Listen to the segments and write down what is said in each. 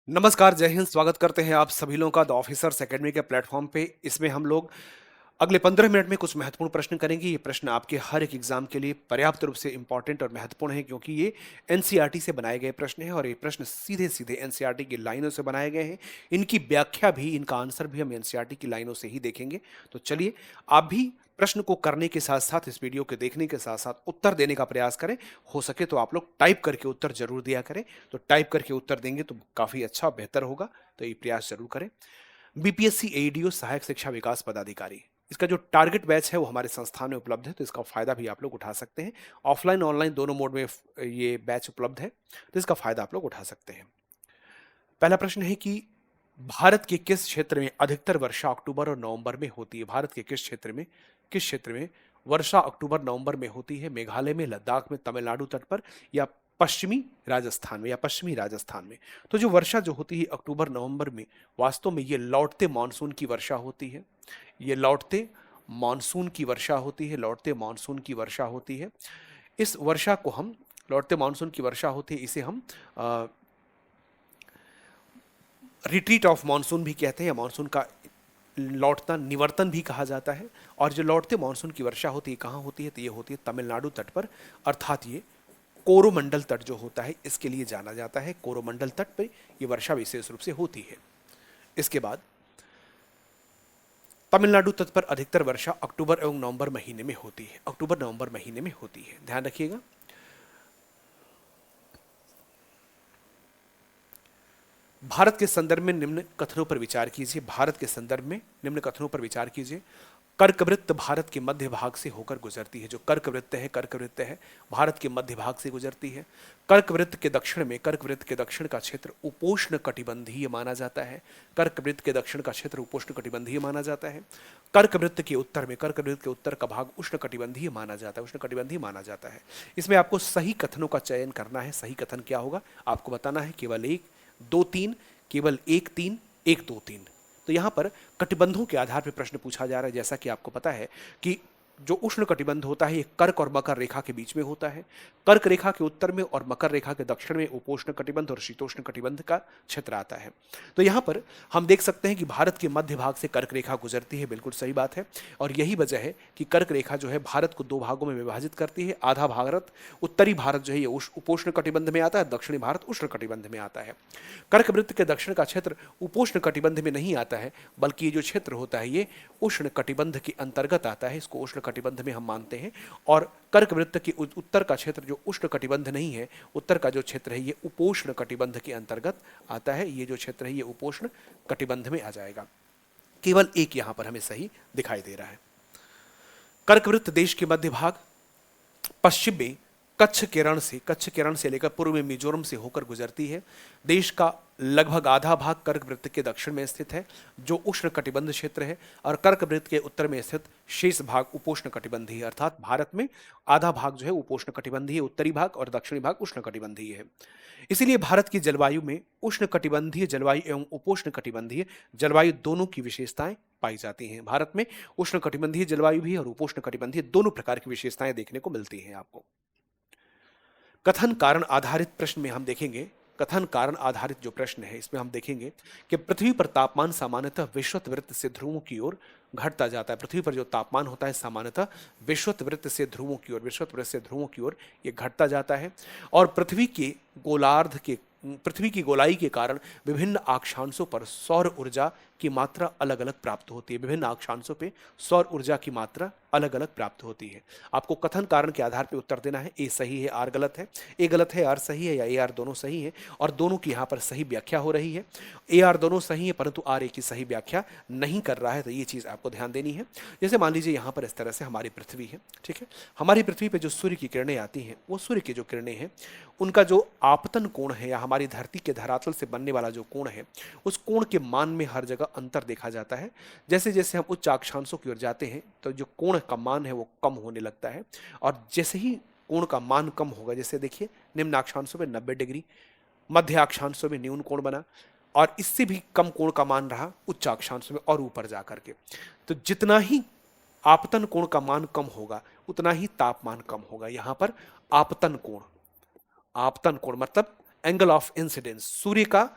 नमस्कार, जय हिंद। स्वागत करते हैं आप सभी लोगों का द ऑफिसर्स एकेडमी के प्लेटफॉर्म पे। इसमें हम लोग अगले 15 मिनट में कुछ महत्वपूर्ण प्रश्न करेंगे। ये प्रश्न आपके हर एक एग्जाम के लिए पर्याप्त रूप से इंपॉर्टेंट और महत्वपूर्ण है, क्योंकि ये एनसीईआरटी से बनाए गए प्रश्न हैं और ये प्रश्न सीधे सीधे एनसीईआरटी की लाइनों से बनाए गए हैं। इनकी व्याख्या भी, इनका आंसर भी हम एनसीईआरटी की लाइनों से ही देखेंगे। तो चलिए, आप भी प्रश्न को करने के साथ साथ, इस वीडियो के देखने के साथ साथ उत्तर देने का प्रयास करें। हो सके तो आप लोग टाइप करके उत्तर जरूर दिया करें। तो टाइप करके उत्तर देंगे तो काफी अच्छा बेहतर होगा। तो ये प्रयास जरूर करें। बीपीएससी एईडीओ सहायक शिक्षा विकास पदाधिकारी, इसका जो टारगेट बैच है वो हमारे संस्थान में उपलब्ध है। तो इसका फायदा भी आप लोग उठा सकते हैं। ऑफलाइन ऑनलाइन दोनों मोड में ये बैच उपलब्ध है, तो इसका फायदा आप लोग उठा सकते हैं। पहला प्रश्न है कि भारत के किस क्षेत्र में अधिकतर वर्षा अक्टूबर और नवंबर में होती है? भारत के किस क्षेत्र में वर्षा अक्टूबर नवंबर में होती है? मेघालय में, लद्दाख में, तमिलनाडु तट पर, या पश्चिमी राजस्थान में? तो जो वर्षा जो होती है अक्टूबर नवंबर में, वास्तव में ये लौटते मानसून की वर्षा होती है। ये लौटते मानसून की वर्षा होती है। लौटते मानसून की वर्षा होती है। इस वर्षा को हम, लौटते मानसून की वर्षा होती है, इसे हम रिट्रीट ऑफ मानसून भी कहते हैं, या मानसून का लौटना, निवर्तन भी कहा जाता है। और जो लौटते मानसून की वर्षा होती है कहाँ होती है? तो ये होती है तमिलनाडु तट पर, अर्थात ये कोरोमंडल तट जो होता है इसके लिए जाना जाता है। कोरोमंडल तट पर ये वर्षा विशेष रूप से होती है। इसके बाद तमिलनाडु तट पर अधिकतर वर्षा अक्टूबर एवं नवंबर महीने में होती है। अक्टूबर नवंबर महीने में होती है, ध्यान रखिएगा। भारत के संदर्भ में निम्न कथनों पर विचार कीजिए। भारत के संदर्भ में निम्न कथनों पर विचार कीजिए। कर्कवृत्त भारत के मध्य भाग से होकर गुजरती है। जो कर्कवृत्त है भारत के मध्य भाग से गुजरती है। कर्कवृत्त के दक्षिण का क्षेत्र उपोष्ण कटिबंधीय माना जाता है। कर्कवृत्त के दक्षिण का क्षेत्र उपोष्ण कटिबंधीय माना जाता है। कर्कवृत्त के उत्तर का भाग उष्ण कटिबंधीय माना जाता है। उष्ण कटिबंधीय माना जाता है। इसमें आपको सही कथनों का चयन करना है। सही कथन क्या होगा आपको बताना है। केवल एक, दो, तीन, केवल एक, तीन, एक, दो, तीन। तो यहां पर कटिबंधों के आधार पर प्रश्न पूछा जा रहा है। जैसा कि आपको पता है कि जो उष्ण कटिबंध होता है ये कर्क और मकर रेखा के बीच में होता है। कर्क रेखा के उत्तर में और मकर रेखा के दक्षिण में उपोष्ण कटिबंध और शीतोष्ण कटिबंध का क्षेत्र आता है। तो यहां पर हम देख सकते हैं कि भारत के मध्य भाग से कर्क रेखा गुजरती है। बिल्कुल सही बात है। और यही वजह है कि कर्क रेखा जो है भारत को दो भागों में विभाजित करती है। आधा भारत, उत्तरी भारत जो है ये उपोष्ण कटिबंध में आता है, दक्षिणी भारत उष्ण कटिबंध में आता है। कर्क वृत्त के दक्षिण का क्षेत्र उपोष्ण कटिबंध में नहीं आता है, बल्कि ये जो क्षेत्र होता है ये उष्ण कटिबंध के अंतर्गत आता है। इसको उष्ण कटिबंध में हम मानते हैं। और कर्क वृत्त के उत्तर का क्षेत्र जो उष्ण कटिबंध नहीं है, उत्तर का जो क्षेत्र है ये उपोष्ण कटिबंध के अंतर्गत आता है। ये जो क्षेत्र है ये उपोष्ण कटिबंध में आ जाएगा। केवल एक यहां पर हमें सही दिखाई दे रहा है। कर्क वृत्त देश के मध्य भाग, पश्चिम में कच्छ केरल से लेकर पूर्व में मिजोरम से होकर गुजरती है। देश का लगभग आधा भाग कर्क वृत्त के दक्षिण में स्थित है, जो उष्ण कटिबंध क्षेत्र है। और कर्क वृत्त के उत्तर में स्थित शेष भाग उपोष्ण कटिबंधीय है। अर्थात भारत में आधा भाग जो है उपोष्ण कटिबंधीय, उत्तरी भाग, और दक्षिणी भाग उष्ण कटिबंधीय है। इसीलिए भारत की जलवायु में उष्ण कटिबंधीय जलवायु एवं उपोष्ण कटिबंधीय जलवायु दोनों की विशेषताएं पाई जाती हैं। भारत में उष्ण कटिबंधीय जलवायु भी और उपोष्ण कटिबंधीय दोनों प्रकार की विशेषताएं देखने को मिलती हैं आपको। कथन कारण आधारित प्रश्न में हम देखेंगे, कथन कारण आधारित जो प्रश्न है इसमें हम देखेंगे कि पृथ्वी पर तापमान सामान्यतः विषुवत वृत्त से ध्रुवों की ओर घटता जाता है। पृथ्वी पर जो तापमान होता है सामान्यतः विषुवत वृत्त से ध्रुवों की ओर, विषुवत वृत्त से ध्रुवों की ओर ये घटता जाता है। और पृथ्वी की गोलाई के कारण विभिन्न अक्षांशों पर सौर ऊर्जा की मात्रा अलग अलग प्राप्त होती है। विभिन्न अक्षांशों पे सौर ऊर्जा की मात्रा अलग अलग प्राप्त होती है। आपको कथन कारण के आधार पर उत्तर देना है। ए सही है, आर गलत है। ए गलत है, आर सही है, या ए आर दोनों सही है। और दोनों की यहाँ पर सही व्याख्या हो रही है। ए आर दोनों सही है, परंतु आर ए की सही व्याख्या नहीं कर रहा है। तो ये चीज़ आपको ध्यान देनी है। जैसे मान लीजिए यहाँ पर इस तरह से हमारी पृथ्वी है, ठीक है। हमारी पृथ्वी पर जो सूर्य की किरणें आती हैं, वो सूर्य की जो किरणें हैं उनका जो आपतन कोण है, या हमारी धरती के धरातल से बनने वाला जो कोण है, उस कोण के मान में हर जगह अंतर देखा जाता है। जैसे जैसे हम उच्च अक्षांशों की ओर जाते हैं तो जो कोण का मान है वो कम होने लगता है। और जैसे ही कोण का मान कम होगा, जैसे देखिए निम्न अक्षांशों में 90 डिग्री, मध्य अक्षांशों में न्यून कोण बना, और इससे भी कम कोण का मान रहा उच्च अक्षांशों में और ऊपर जाकर के। तो जितना ही आपतन कोण का मान कम होगा उतना ही तापमान कम होगा। यहां पर आपतन कोण, आपतन कोण मतलब एंगल ऑफ इंसिडेंस, सूर्य का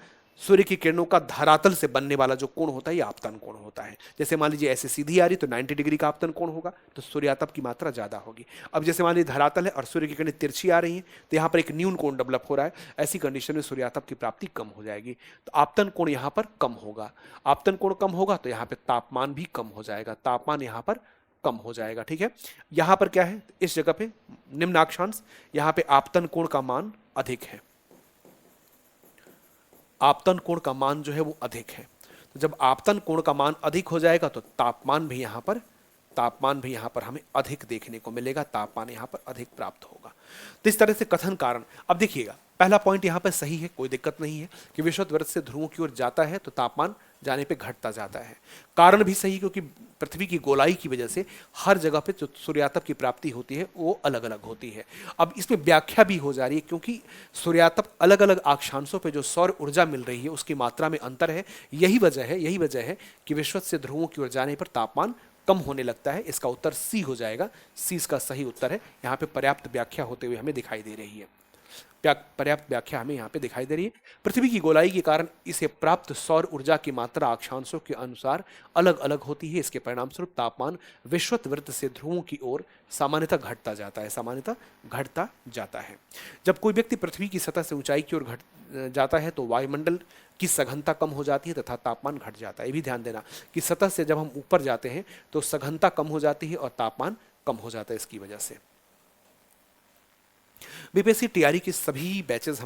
सूर्य की किरणों का धरातल से बनने वाला जो कोण होता है ये आपतन कोण होता है। जैसे मान लीजिए ऐसे सीधी आ रही तो 90 डिग्री का आपतन कोण होगा, तो सूर्यातप की मात्रा ज्यादा होगी। अब जैसे मान लीजिए धरातल है और सूर्य की किरणें तिरछी आ रही हैं, तो यहाँ पर एक न्यून कोण डेवलप हो रहा है, ऐसी कंडीशन में सूर्यातप की प्राप्ति कम हो जाएगी, तो आपतन कोण यहाँ पर कम होगा। आपतन कोण कम होगा तो यहाँ पे तापमान भी कम हो जाएगा, तापमान यहाँ पर कम हो जाएगा। ठीक है, यहां पर क्या है, इस जगह पे निम्न अक्षांश, यहां पे आपतन कोण का मान अधिक है, आपतन कोण का मान जो है वो अधिक है। तो जब आपतन कोण का मान अधिक हो जाएगा तो तापमान भी यहां पर हमें अधिक देखने को मिलेगा, तापमान यहां पर अधिक प्राप्त होगा। तो इस तरह से कथन कारण, अब देखिएगा पहला पॉइंट यहां पर सही है, कोई दिक्कत नहीं है कि विषुवत से ध्रुवों की ओर जाता है तो तापमान जाने पे घटता जाता है। कारण भी सही, क्योंकि पृथ्वी की गोलाई की वजह से हर जगह पे जो सूर्यातप की प्राप्ति होती है वो अलग अलग होती है। अब इसमें व्याख्या भी हो जा रही है, क्योंकि सूर्यातप अलग अलग अक्षांशों पे जो सौर ऊर्जा मिल रही है उसकी मात्रा में अंतर है। यही वजह है कि विषुवत से ध्रुवों की ओर जाने पर तापमान कम होने लगता है। इसका उत्तर सी हो जाएगा, सी इसका सही उत्तर है। यहाँ पे पर्याप्त व्याख्या होते हुए हमें दिखाई दे रही है, पर्याप्त व्याख्या हमें यहाँ पे दिखाई दे रही है। पृथ्वी की गोलाई के कारण इसे प्राप्त सौर ऊर्जा की मात्रा अक्षांशों के अनुसार अलग अलग होती है। इसके परिणाम स्वरूप तापमान विषुवत वृत्त से ध्रुवों की ओर सामान्यतः घटता जाता है। जब कोई व्यक्ति पृथ्वी की सतह से ऊंचाई की ओर घट जाता है तो वायुमंडल की सघनता कम हो जाती है तथा तापमान घट जाता है। ये भी ध्यान देना कि सतह से जब हम ऊपर जाते हैं तो सघनता कम हो जाती है और तापमान कम हो जाता है इसकी वजह से। बीपीएससी टीआरई के सभी बैचेस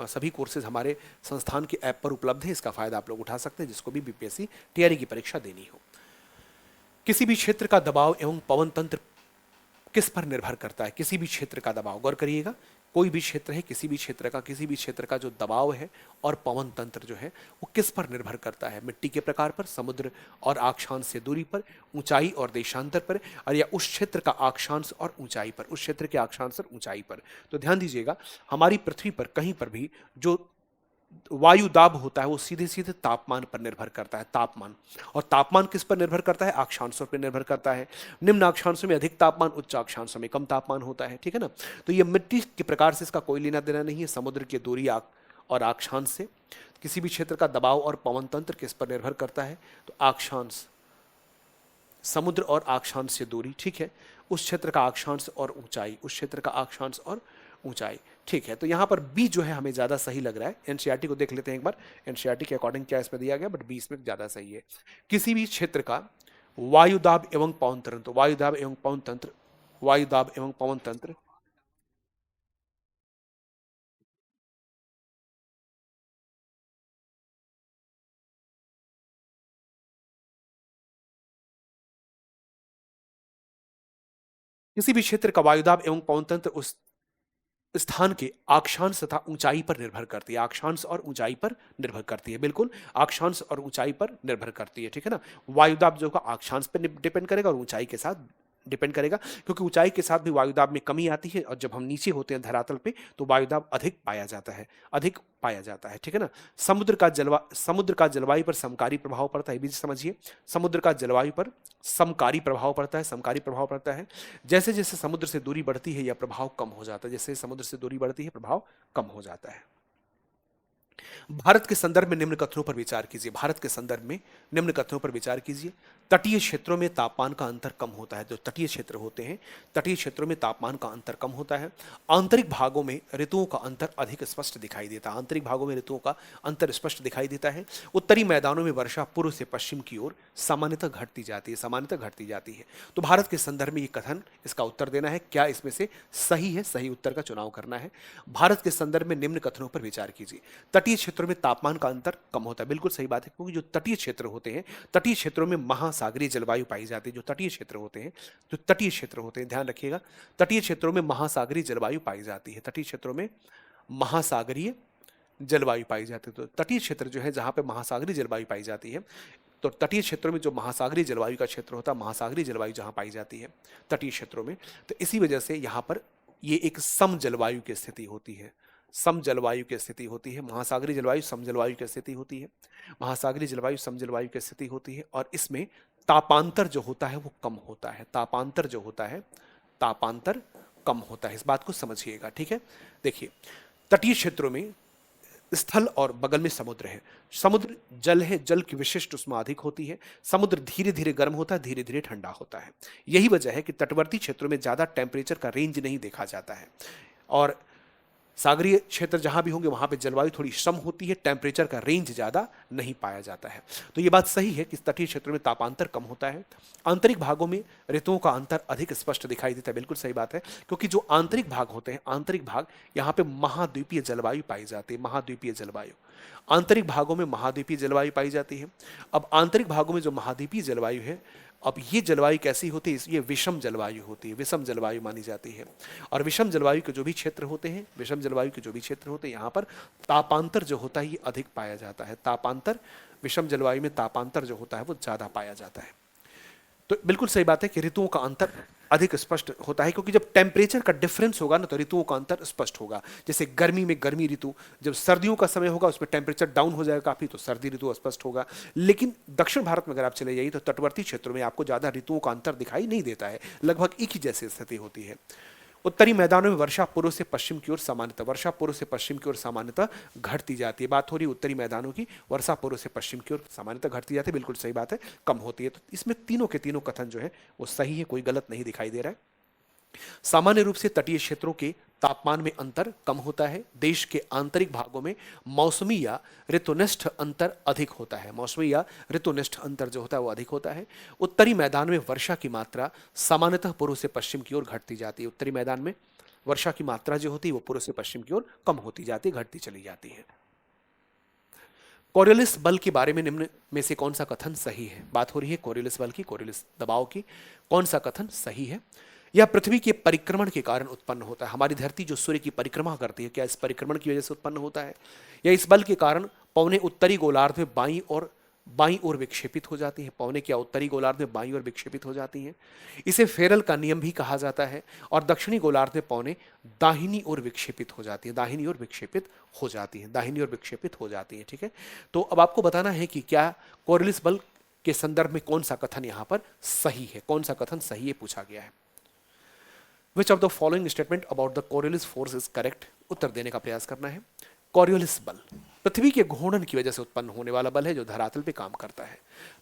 सभी कोर्सेज हमारे संस्थान के ऐप पर उपलब्ध है। इसका फायदा आप लोग उठा सकते हैं जिसको भी बीपीएससी टीआरई की परीक्षा देनी हो। किसी भी क्षेत्र का दबाव एवं पवन तंत्र किस पर निर्भर करता है? किसी भी क्षेत्र का दबाव, गौर करिएगा, कोई भी क्षेत्र है, किसी भी क्षेत्र का जो दबाव है और पवन तंत्र जो है वो किस पर निर्भर करता है? मिट्टी के प्रकार पर, समुद्र और अक्षांश से दूरी पर, ऊंचाई और देशांतर पर, और या उस क्षेत्र का अक्षांश और ऊंचाई पर, उस क्षेत्र के अक्षांश और ऊंचाई पर। तो ध्यान दीजिएगा, हमारी पृथ्वी पर कहीं पर भी जो वायु दाब होता है वो सीधे सीधे तापमान पर निर्भर करता है, तापमान। और तापमान किस पर निर्भर करता है? अक्षांशों पर निर्भर करता है। निम्न अक्षांशों में अधिक तापमान, उच्च अक्षांशों में कम तापमान होता है। ठीक है ना? तो ये मिट्टी के प्रकार से इसका कोई लेना देना नहीं है, समुद्र की दूरी और अक्षांश से। किसी भी क्षेत्र का दबाव और पवन तंत्र किस पर निर्भर करता है? तो अक्षांश, समुद्र और अक्षांश से दूरी, ठीक है, उस क्षेत्र का अक्षांश और ऊंचाई, उस क्षेत्र का अक्षांश और ऊंचाई। ठीक है, तो यहां पर बी जो है हमें ज्यादा सही लग रहा है। एनसीईआरटी को देख लेते हैं एक बार, एनसीईआरटी के अकॉर्डिंग क्या इसमें दिया गया, बट बी इसमें ज्यादा सही है। किसी भी क्षेत्र का वायुदाब एवं पवन तंत्र, तो वायुदाब एवं पवन तंत्र, वायुदाब एवं पवन तंत्र, किसी भी क्षेत्र का वायुदाब एवं पवन तंत्र उस स्थान के अक्षांश तथा ऊंचाई पर निर्भर करती है। अक्षांश और ऊंचाई पर निर्भर करती है, बिल्कुल अक्षांश और ऊंचाई पर निर्भर करती है। ठीक है ना? वायुदाब जो का अक्षांश पर डिपेंड करेगा और ऊंचाई के साथ डिपेंड करेगा, क्योंकि ऊंचाई के साथ भी वायुदाब में कमी आती है और जब हम नीचे होते हैं धरातल पे तो वायुदाब अधिक पाया जाता है, अधिक पाया जाता है। ठीक है ना? समुद्र का जलवायु पर समकारी प्रभाव पड़ता है, भी समझिए, समुद्र का जलवायु पर समकारी प्रभाव पड़ता है, समकारी प्रभाव पड़ता है। जैसे जैसे समुद्र से दूरी बढ़ती है यह प्रभाव कम हो जाता है, जैसे समुद्र से दूरी बढ़ती है प्रभाव कम हो जाता है। भारत के संदर्भ में निम्न कथनों पर विचार कीजिए, भारत के संदर्भ में निम्न कथनों पर विचार कीजिए। तटीय क्षेत्रों में तापमान का अंतर कम होता है, जो तटीय क्षेत्र होते हैं, तटीय क्षेत्रों में तापमान का अंतर कम होता है। आंतरिक भागों में ऋतुओं का अंतर अधिक स्पष्ट दिखाई देता है, आंतरिक भागों में ऋतुओं का अंतर स्पष्ट दिखाई देता है। उत्तरी मैदानों में वर्षा पूर्व से पश्चिम की ओर सामान्यतः घटती जाती है, सामान्यतः घटती जाती है। तो भारत के संदर्भ में ये कथन, इसका उत्तर देना है, क्या इसमें से सही है, सही उत्तर का चुनाव करना है। भारत के संदर्भ में निम्न कथनों पर विचार कीजिए। तटीय क्षेत्रों में तापमान का अंतर कम होता है, बिल्कुल सही बात है, क्योंकि जो तटीय क्षेत्र होते हैं, तटीय क्षेत्रों में महासागरीय जलवायु पाई जाती है। जो तटीय क्षेत्र होते हैं, जो तटीय क्षेत्र होते हैं, ध्यान रखिएगा, तटीय क्षेत्रों में महासागरीय जलवायु पाई जाती है, तटीय क्षेत्रों में महासागरीय जलवायु पाई जाती है। तो तटीय क्षेत्र जो है जहां पे महासागरीय जलवायु पाई जाती है, तो तटीय क्षेत्रों में जो महासागरीय जलवायु का क्षेत्र होता है, महासागरीय जलवायु जहां पाई जाती है तटीय क्षेत्रों में, तो इसी वजह से यहां पर ये एक सम जलवायु की स्थिति होती है, सम जलवायु की स्थिति होती है। महासागरीय जलवायु सम जलवायु की स्थिति होती है, महासागरीय जलवायु सम जलवायु की स्थिति होती है। और इसमें तापांतर जो होता है वो कम होता है, तापांतर जो होता है, तापांतर कम होता है। इस बात को समझिएगा, ठीक है? देखिए, तटीय क्षेत्रों में स्थल और बगल में समुद्र है। समुद्र जल है, जल की विशिष्ट उष्मा अधिक होती है। समुद्र धीरे धीरे गर्म होता है, धीरे धीरे ठंडा होता है। यही वजह है कि तटवर्ती क्षेत्रों में ज्यादा टेम्परेचर का रेंज नहीं देखा जाता है, और सागरीय क्षेत्र जहां भी होंगे वहां पे जलवायु थोड़ी सम होती है, टेम्परेचर का रेंज ज्यादा नहीं पाया जाता है। तो ये बात सही है कि तटीय क्षेत्रों में तापांतर कम होता है। आंतरिक भागों में ऋतुओं का अंतर अधिक स्पष्ट दिखाई देता है, बिल्कुल सही बात है, क्योंकि जो आंतरिक भाग होते हैं, आंतरिक भाग, यहाँ पे महाद्वीपीय जलवायु पाई जाती है, महाद्वीपीय जलवायु। आंतरिक भागों में महाद्वीपीय जलवायु पाई जाती है। अब आंतरिक भागों में जो महाद्वीपीय जलवायु है, अब ये जलवायु कैसी होती है, ये विषम जलवायु होती है, विषम जलवायु मानी जाती है। और विषम जलवायु के जो भी क्षेत्र होते हैं, विषम जलवायु के जो भी क्षेत्र होते हैं, यहाँ पर तापांतर जो होता है ये अधिक पाया जाता है। तापांतर, विषम जलवायु में तापांतर जो होता है वो ज्यादा पाया जाता है। तो बिल्कुल सही बात है कि ऋतुओं का अंतर अधिक स्पष्ट होता है, क्योंकि जब टेम्परेचर का डिफरेंस होगा ना तो ऋतुओं का अंतर स्पष्ट होगा। जैसे गर्मी में गर्मी ऋतु, जब सर्दियों का समय होगा उसमें टेम्परेचर डाउन हो जाएगा काफी, तो सर्दी ऋतु स्पष्ट होगा। लेकिन दक्षिण भारत में अगर आप चले जाइए तो तटवर्ती क्षेत्रों में आपको ज्यादा ऋतुओं का अंतर दिखाई नहीं देता है, लगभग एक ही जैसी स्थिति होती है। उत्तरी मैदानों में वर्षा पूर्व से पश्चिम की ओर सामान्यतः, वर्षा पूर्व से पश्चिम की ओर सामान्यतः घटती जाती है। बात हो रही है उत्तरी मैदानों की, वर्षा पूर्व से पश्चिम की ओर सामान्यतः घटती जाती है, बिल्कुल सही बात है, कम होती है। तो इसमें तीनों के तीनों कथन जो है वो सही है, कोई गलत नहीं दिखाई दे रहा है। सामान्य रूप से तटीय क्षेत्रों के तापमान में अंतर कम होता है। देश के आंतरिक भागों में मौसमी या ऋतुनिष्ठ अंतर अधिक होता है, मौसमी या ऋतुनिष्ठ अंतर जो होता है वो अधिक होता है। उत्तरी मैदान में वर्षा की मात्रा सामान्यतः पूर्व से पश्चिम की ओर घटती जाती है। उत्तरी मैदान में वर्षा की मात्रा जो होती है वो पूर्व से पश्चिम की ओर कम होती जाती है, घटती चली जाती है। कोरियोलिस बल के बारे में निम्न में से कौन सा कथन सही है? बात हो रही है कोरियोलिस बल की, कोरियोलिस दबाव की, कौन सा कथन सही है? यह पृथ्वी के परिक्रमण के कारण उत्पन्न होता है। हमारी धरती जो सूर्य की परिक्रमा करती है, क्या इस परिक्रमण की वजह से उत्पन्न होता है, या इस बल के कारण पौने उत्तरी गोलार्ध में बाईं ओर विक्षेपित हो जाती है? पौने क्या उत्तरी गोलार्ध में बाईं ओर विक्षेपित हो जाती हैं। इसे फेरल का नियम भी कहा जाता है। और दक्षिणी गोलार्ध में पौने दाहिनी ओर विक्षेपित हो जाती है, दाहिनी ओर विक्षेपित हो जाती है, दाहिनी ओर विक्षेपित हो जाती है। ठीक है, तो अब आपको बताना है कि क्या कोरियोलिस बल के संदर्भ में कौन सा कथन यहां पर सही है, कौन सा कथन सही है पूछा गया है। Which of the following statement about the Coriolis force is correct? उत्तर देने का प्रयास करना है। कोरियोलिस बल पृथ्वी के घूर्णन की वजह से उत्पन्न होने वाला बल है जो धरातल पे काम करता है।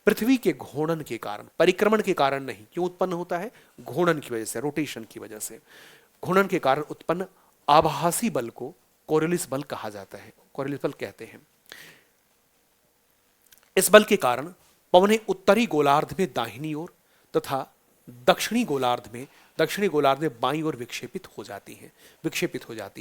पृथ्वी के घूर्णन के कारण, परिक्रमण के कारण नहीं। क्यों उत्पन्न होता है? घूर्णन की वजह से, रोटेशन की वजह से। घूर्णन के कारण उत्पन्न आभासी बल को कोरियोलिस बल कहा जाता है, कोरियोलिस बल कहते हैं। इस बल के कारण पवनें उत्तरी गोलार्ध में दाहिनी ओर तथा दक्षिणी गोलार्ध में बाईं ओर विक्षेपित हो जाती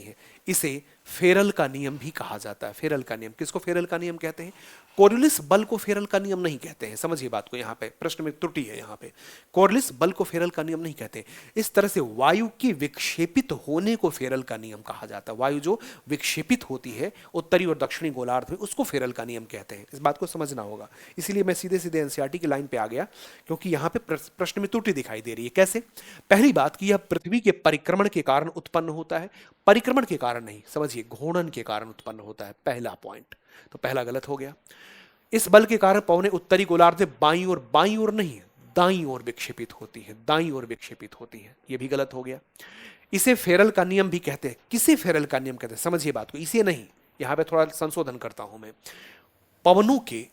हैं। इसे फेरल का नियम भी कहा जाता है। फेरल का नियम, किसको फेरल का नियम कहते हैं? कोरियोलिस बल को फेरल का नियम नहीं कहते हैं, समझिए बात को, यहाँ पे प्रश्न में त्रुटि है। यहाँ पे कोरियोलिस बल को फेरल का नियम नहीं कहते। इस तरह से वायु के विक्षेपित होने को फेरल का नियम कहा जाता है। वायु जो विक्षेपित होती है उत्तरी और दक्षिणी गोलार्ध में, उसको फेरल का नियम कहते हैं। इस बात को समझना होगा। इसीलिए मैं सीधे सीधे एनसीईआरटी की लाइन पे आ गया, क्योंकि यहाँ पे प्रश्न में त्रुटि दिखाई दे रही है। कैसे? पहली बात कि यह पृथ्वी के परिक्रमण के कारण उत्पन्न होता है, परिक्रमण के कारण नहीं, समझिए घूर्णन के कारण उत्पन्न होता है, पहला पॉइंट। तो पहला गलत हो गया। इस बल के कारण पवनें उत्तरी गोलार्ध में बाईं ओर नहीं, दाईं ओर विक्षेपित होती है, दाईं ओर विक्षेपित होती है, यह भी गलत हो गया। इसे फेरल का नियम भी कहते हैं। किसे फेरल का नियम कहते हैं? समझिए बात को, इसे नहीं, यहां पे थोड़ा संशोधन करता हूं मैं। पवनों के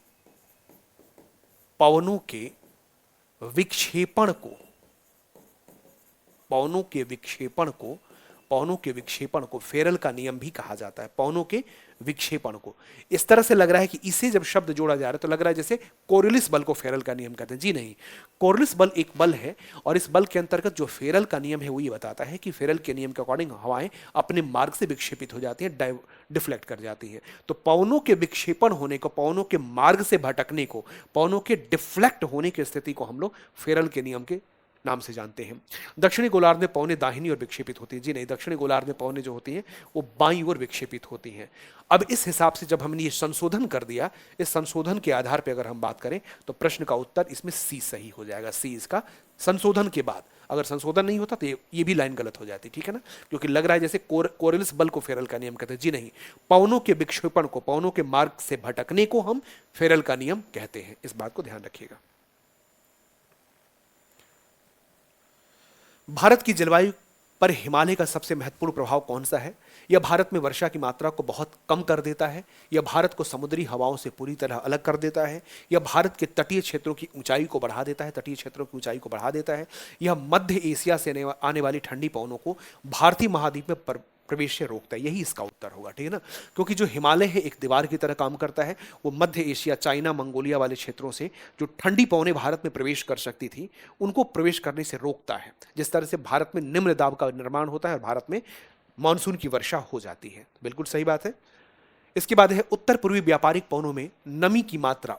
विक्षेपण को फेरल का नियम भी कहा जाता है। पवनों के विक्षेपण को, इस तरह से लग रहा है कि इसे जब शब्द जोड़ा जा रहा है तो लग रहा है जैसे कोरियोलिस बल को फेरल का नियम कहते हैं। जी नहीं, कोरियोलिस बल एक बल है और इस बल के अंतर्गत जो फेरल का नियम है वो ये बताता है कि फेरल के नियम के अकॉर्डिंग हवाएं अपने मार्ग से विक्षेपित हो जाती हैं, डिफ्लेक्ट कर जाती हैं। तो पवनों के विक्षेपण होने को, पवनों के मार्ग से भटकने को, पवनों के डिफ्लेक्ट होने की स्थिति को हम लोग फेरल के नियम के नाम से जानते हैं। दक्षिणी गोलार्ध में पवनें दाहिनी ओर विक्षेपित होती हैं। जी नहीं, दक्षिणी गोलार्ध में पवनें जो होती हैं वो बाईं ओर विक्षेपित होती हैं। अब इस हिसाब से जब हमने ये संशोधन कर दिया, इस संशोधन के आधार पर अगर हम बात करें तो प्रश्न का उत्तर इसमें सी सही हो जाएगा। सी इसका संशोधन के बाद, अगर संशोधन नहीं होता तो ये भी लाइन गलत हो जाती, ठीक है ना, क्योंकि लग रहा है जैसे कोरियोलिस बल को फेरल का नियम कहते हैं। जी नहीं, पवनों के विक्षेपण को, पवनों के मार्ग से भटकने को हम फेरल का नियम कहते हैं। इस बात को ध्यान रखिएगा। भारत की जलवायु पर हिमालय का सबसे महत्वपूर्ण प्रभाव कौन सा है? यह भारत में वर्षा की मात्रा को बहुत कम कर देता है, यह भारत को समुद्री हवाओं से पूरी तरह अलग कर देता है, यह भारत के तटीय क्षेत्रों की ऊंचाई को बढ़ा देता है, तटीय क्षेत्रों की ऊंचाई को बढ़ा देता है, यह मध्य एशिया से आने वाली ठंडी पवनों को भारतीय महाद्वीप में प्रवेश से रोकता है। यही इसका उत्तर होगा, ठीक है ना? क्योंकि जो हिमालय है एक दीवार की तरह काम करता है, वो मध्य एशिया, चाइना, मंगोलिया वाले क्षेत्रों से जो ठंडी पवनें भारत में प्रवेश कर सकती थी उनको प्रवेश करने से रोकता है। जिस तरह से भारत में निम्न दाब का निर्माण होता है और भारत में मानसून की वर्षा हो जाती है। बिल्कुल सही बात है। इसके बाद है उत्तर पूर्वी व्यापारिक पवनों में नमी की मात्रा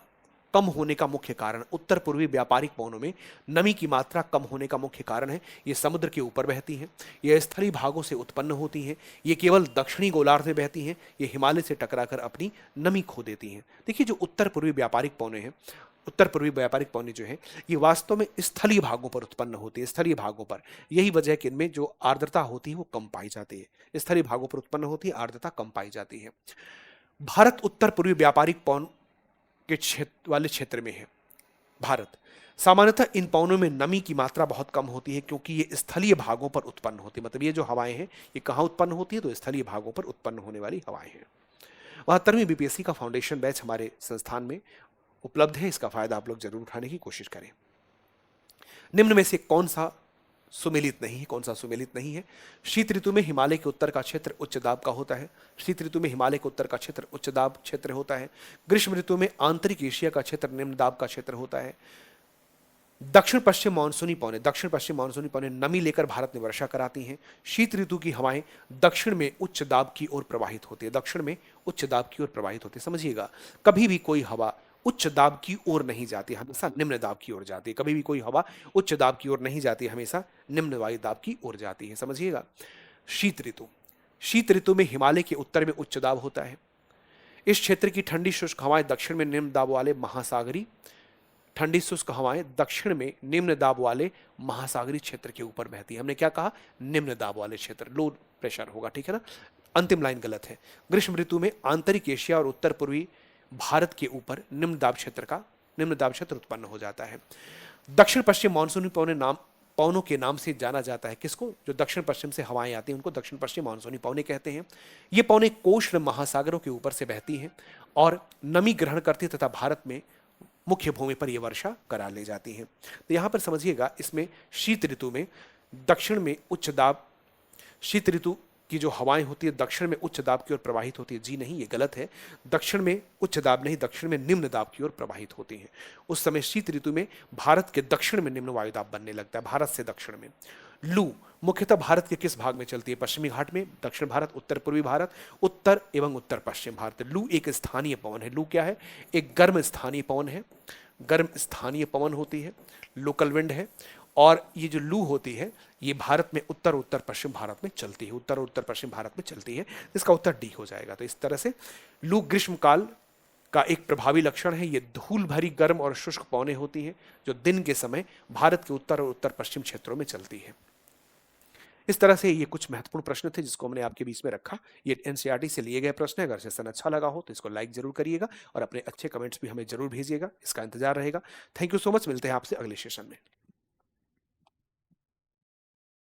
कम होने का मुख्य कारण। उत्तर पूर्वी व्यापारिक पवनों में नमी की मात्रा कम होने का मुख्य कारण है ये समुद्र के ऊपर बहती हैं, ये स्थलीय भागों से उत्पन्न होती हैं, ये केवल दक्षिणी गोलार्ध में बहती हैं, ये हिमालय से टकराकर अपनी नमी खो देती हैं। देखिए जो उत्तर पूर्वी व्यापारिक पवनें हैं, उत्तर पूर्वी व्यापारिक पवनें जो है ये वास्तव में स्थलीय भागों पर उत्पन्न होती है, स्थलीय भागों पर। यही वजह है कि इनमें जो आर्द्रता होती है वो कम पाई जाती है, स्थलीय भागों पर उत्पन्न होती है, आर्द्रता कम पाई जाती है। भारत उत्तर पूर्वी व्यापारिक पवन के क्षेत्र वाले क्षेत्र में है। भारत सामान्यतः इन पवनों में नमी की मात्रा बहुत कम होती है क्योंकि ये स्थलीय भागों पर उत्पन्न होती है। मतलब ये जो हवाएं हैं ये कहाँ उत्पन्न होती है? तो स्थलीय भागों पर उत्पन्न होने वाली हवाएं हैं। 72वीं बीपीएससी का फाउंडेशन बैच हमारे संस्थान में उपलब्ध है, इसका फायदा आप लोग जरूर उठाने की कोशिश करें। निम्न में से कौन सा सुमेलित नहीं है? कौन सा सुमेलित नहीं है? शीत ऋतु में हिमालय के उत्तर का क्षेत्र उच्च दाब का होता है। शीत ऋतु में हिमालय के उत्तर का क्षेत्र उच्च दाब क्षेत्र होता है। ग्रीष्म ऋतु में आंतरिक एशिया का क्षेत्र निम्न दाब का क्षेत्र होता है। दक्षिण पश्चिम मानसूनी पवनें नमी लेकर भारत में वर्षा कराती हैं। शीत ऋतु की हवाएं दक्षिण में उच्च दाब की ओर प्रवाहित होती है, दक्षिण में उच्च दाब की ओर प्रवाहित होती है। समझिएगा, कभी भी कोई हवा उच्च दाब की ओर नहीं जाती, हमेशा निम्न दाब की ओर जाती है। कभी भी कोई हवा उच्च दाब की ओर नहीं जाती, हमेशा निम्न वायु दाब की ओर जाती है। समझिएगा। शीत ऋतु में हिमालय के उत्तर में उच्च दाब होता है। इस क्षेत्र की ठंडी शुष्क हवाएं दक्षिण में निम्न दाब वाले महासागरी ठंडी शुष्क हवाएं दक्षिण में निम्न दाब वाले महासागरी क्षेत्र के ऊपर बहती है। हमने क्या कहा? निम्न दाब वाले क्षेत्र, लो प्रेशर होगा, ठीक है ना? अंतिम लाइन गलत है। ग्रीष्म ऋतु में आंतरिक एशिया और उत्तर पूर्वी भारत के ऊपर निम्न दाब क्षेत्र उत्पन्न हो जाता है। दक्षिण पश्चिम मानसूनी पवनों के नाम से जाना जाता है। किसको? जो दक्षिण पश्चिम से हवाएं आती हैं उनको दक्षिण पश्चिम मानसूनी पवनें कहते हैं। ये पवनें कोष्ण महासागरों के ऊपर से बहती हैं और नमी ग्रहण करती तथा भारत में मुख्य भूमि पर यह वर्षा करा ले जाती हैं। तो यहां पर समझिएगा, इसमें शीत ऋतु में दक्षिण में उच्च दाब, शीत ऋतु की जो हवाएं होती है दक्षिण में उच्च दाब की ओर प्रवाहित होती है। जी नहीं, ये गलत है। दक्षिण में उच्च दाब नहीं, दक्षिण में निम्न दाब की ओर प्रवाहित होती हैं। उस समय शीत ऋतु में भारत के दक्षिण में निम्न वायु दाब बनने लगता है, भारत से दक्षिण में। लू मुख्यतः भारत के किस भाग में चलती है? पश्चिमी घाट में, दक्षिण भारत, उत्तर पूर्वी भारत, उत्तर एवं उत्तर पश्चिम भारत। लू एक स्थानीय पवन है। लू क्या है? एक गर्म स्थानीय पवन है, गर्म स्थानीय पवन होती है, लोकल विंड है। और ये जो लू होती है ये भारत में उत्तर उत्तर पश्चिम भारत में चलती है, उत्तर उत्तर पश्चिम भारत में चलती है। इसका उत्तर डी हो जाएगा। तो इस तरह से लू ग्रीष्मकाल का एक प्रभावी लक्षण है। ये धूल भरी गर्म और शुष्क पवनें होती हैं जो दिन के समय भारत के उत्तर और उत्तर पश्चिम क्षेत्रों में चलती है। इस तरह से ये कुछ महत्वपूर्ण प्रश्न थे जिसको हमने आपके बीच में रखा। ये एनसीईआरटी से लिए गए प्रश्न है। अगर सेशन अच्छा लगा हो तो इसको लाइक जरूर करिएगा और अपने अच्छे कमेंट्स भी हमें जरूर भेजिएगा। इसका इंतजार रहेगा। Thank you so much. मिलते हैं आपसे अगले सेशन में।